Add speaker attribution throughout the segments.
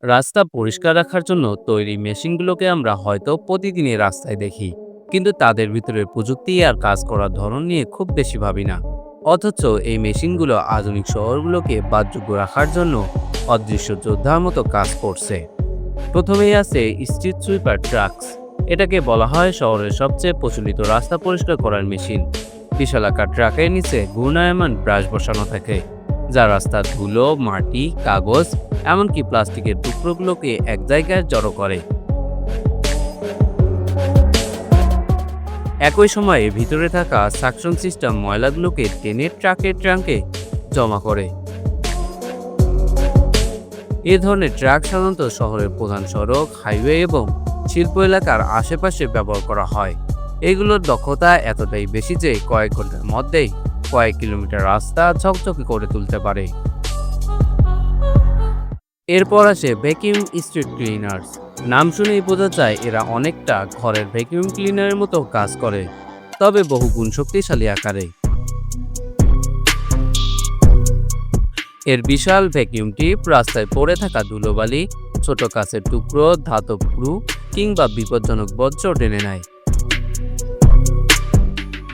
Speaker 1: রাস্তা পরিষ্কার রাখার জন্য তৈরি মেশিনগুলোকে আমরা হয়তো প্রতিদিনই রাস্তায় দেখি, কিন্তু তাদের ভিতরে প্রযুক্তি আর কাজ করার ধরন নিয়ে খুব বেশি ভাবি না। অথচ এই মেশিনগুলো আধুনিক শহরগুলোকে বাসযোগ্য রাখার জন্য অদৃশ্য যোদ্ধার মতো কাজ করছে। প্রথমেই আছে স্ট্রিট সুইপার ট্রাকস। এটাকে বলা হয় শহরের সবচেয়ে প্রচলিত রাস্তা পরিষ্কার করার মেশিন। বিশালাকার ট্রাকের নিচে ঘূর্ণায়মান ব্রাশ বসানো থাকে, যা রাস্তার ধুলো, মাটি, কাগজ, এমনকি প্লাস্টিকের টুকরোগুলোকে এক জায়গায় জড়ো করে। একই সময়ে ভিতরে থাকা সাকশন সিস্টেম ময়লাগুলোকে টেনে ট্রাকের ট্রাঙ্কে জমা করে। এ ধরনের ট্রাক সাধারণত শহরের প্রধান সড়ক, হাইওয়ে এবং শিল্প এলাকার আশেপাশে ব্যবহার করা হয়। এগুলোর দক্ষতা এতটাই বেশি যে কয়েক ঘন্টার মধ্যেই কয়েক কিলোমিটার রাস্তা ঝকঝকে করে তুলতে পারে। এরপর আসে ভ্যাকিউম স্ট্রিট ক্লিনার্স। নাম শুনেই বোঝা যায় এরা অনেকটা ঘরের ভ্যাকিউম ক্লিনারের মতো কাজ করে, তবে বহু গুণ শক্তিশালী আকারে। এর বিশাল ভ্যাকিউম টিপ রাস্তায় পড়ে থাকা ধুলোবালি, ছোট কাঁচের টুকরো, ধাতব স্ক্রু কিংবা বিপজ্জনক বর্জ্য টেনে নেয়।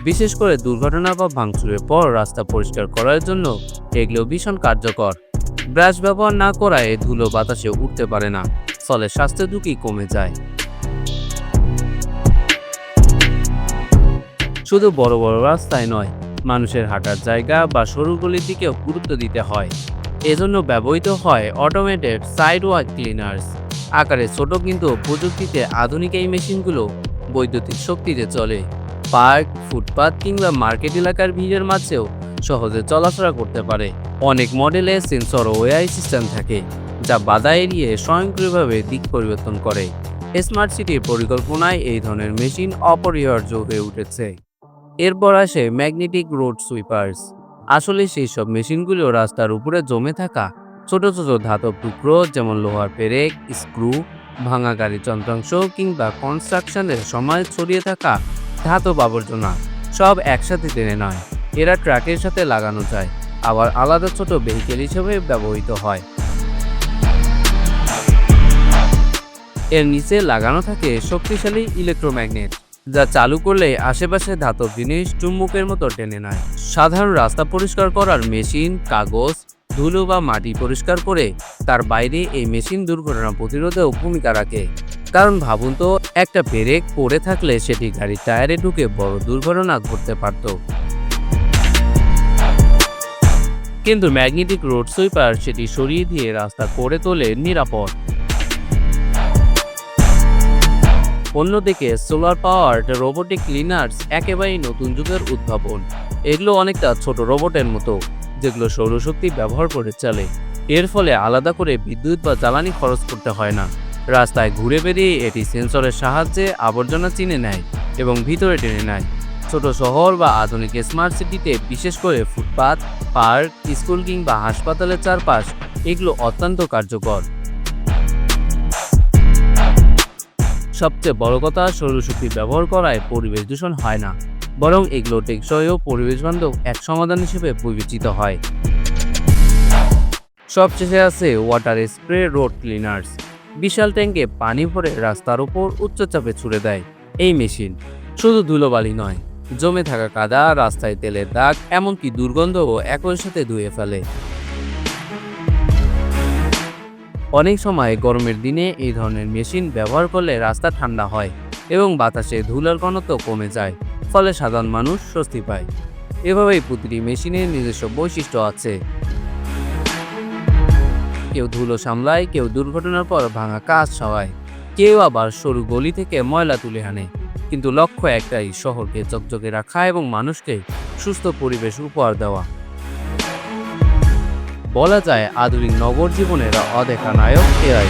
Speaker 1: বিশেষ করে দুর্ঘটনা বা ভাঙচুরের পর রাস্তা পরিষ্কার করার জন্য এগুলো ভীষণ কার্যকর। ব্রাশ ব্যবহার না করায় ধুলো বাতাসে উঠতে পারে না, ফলে স্বাস্থ্য ঝুঁকি কমে যায়। শুধু বড় বড় রাস্তায় নয়, মানুষের হাঁটার জায়গা বা সরু গলির দিকেও গুরুত্ব দিতে হয়। এজন্য ব্যবহৃত হয় অটোমেটেড সাইডওয়াক ক্লিনার্স। আকারে ছোট কিন্তু প্রযুক্তিতে আধুনিক এই মেশিনগুলো বৈদ্যুতিক শক্তিতে চলে। পার্ক, ফুটপাত কিংবা মার্কেট এলাকার ভিড়ের মাঝেও সহজে চলাফেরা করতে পারে। অনেক মডেলে সেন্সর ও এআই সিস্টেম থাকে, যা বাধা এড়িয়ে স্বয়ংক্রিয়ভাবে দিক পরিবর্তন করে। স্মার্ট সিটির পরিকল্পনায় এই ধরনের মেশিন অপরিহার্য হয়ে উঠেছে। এরপর আসে ম্যাগনেটিক রোড সুইপার্স। আসলে সেই সব মেশিনগুলো রাস্তার উপরে জমে থাকা ছোট ছোট ধাতব টুকরো, যেমন লোহার পেরেক, স্ক্রু, ভাঙা গাড়ির যন্ত্রাংশ কিংবা কনস্ট্রাকশনের সময় ছড়িয়ে থাকা ধাতব আবর্জনা সব একসাথে টেনে নেয়। এরা ট্রাকের সাথে লাগানো যায়, আবার আলাদা ছোট ভেহিকেল হিসেবে ব্যবহৃত হয়। এর নিচে লাগানো থাকে শক্তিশালী ইলেকট্রোম্যাগনেট, যা চালু করলে আশেপাশে ধাতব জিনিস চুম্বকের মতো টেনে নেয়। সাধারণ রাস্তা পরিষ্কার করার মেশিন কাগজ, ধুলো বা মাটি পরিষ্কার করে, তার বাইরে এই মেশিন দুর্ঘটনা প্রতিরোধেও ভূমিকা রাখে। কারণ ভাবুন তো, একটা ব্রেক পড়ে থাকলে সেটি গাড়ির টায়ারে ঢুকে বড় দুর্ঘটনা ঘটতে পারত। কিন্তু ম্যাগনেটিক রোড সুইপার সেটি সরিয়ে দিয়ে রাস্তা করে তোলে নিরাপদ। অন্যদিকে সোলার পাওয়ার্ড রোবোটিক ক্লিনার্স একেবারেই নতুন যুগের উদ্ভাবন। এগুলো অনেকটা ছোট রোবটের মতো, যেগুলো সৌরশক্তি ব্যবহার করে চলে। এর ফলে আলাদা করে বিদ্যুৎ বা জ্বালানি খরচ করতে হয় না। রাস্তায় ঘুরে বেরিয়ে এটি সেন্সরের সাহায্যে আবর্জনা চিনে নেয় এবং ভিতরে টেনে নেয়। ছোট শহর বা আধুনিক স্মার্ট সিটিতে, বিশেষ করে ফুটপাত, পার্ক, স্কুল কিংবা হাসপাতালের চারপাশ, এগুলো অত্যন্ত কার্যকর। সবচেয়ে বড় কথা, সৌরশক্তি ব্যবহার করায় পরিবেশ দূষণ হয় না, বরং এগুলো টেকসই ও পরিবেশ বান্ধব এক সমাধান হিসেবে বিবেচিত হয়। সবশেষে আছে ওয়াটার স্প্রে রোড ক্লিনার্স। বিশাল ট্যাঙ্কে পানি ভরে রাস্তার উপর উচ্চচাপে ছুড়ে দেয় এই মেশিন। শুধু ধুলোবালি নয়, জমে থাকা কাদা, রাস্তায় তেলের দাগ, এমনকি দুর্গন্ধও একই সাথে ধুয়ে ফেলে। অনেক সময় গরমের দিনে এই ধরনের মেশিন ব্যবহার করলে রাস্তা ঠান্ডা হয় এবং বাতাসে ধুলার ঘনত্ব কমে যায়, ফলে সাধারণ মানুষ স্বস্তি পায়। এভাবেই প্রতিটি মেশিনের নিজস্ব বৈশিষ্ট্য আছে। কেউ ধুলো সামলায়, কেউ দুর্ঘটনার পর ভাঙা কাঁচ সরায়, কেউ আবার সরু গলি থেকে ময়লা তুলে আনে। কিন্তু লক্ষ্য একটাই, শহরকে চকচকে রাখা এবং মানুষকে সুস্থ পরিবেশ উপহার দেওয়া। বলা যায় আধুনিক নগর জীবনের অদেখা নায়ক এআই।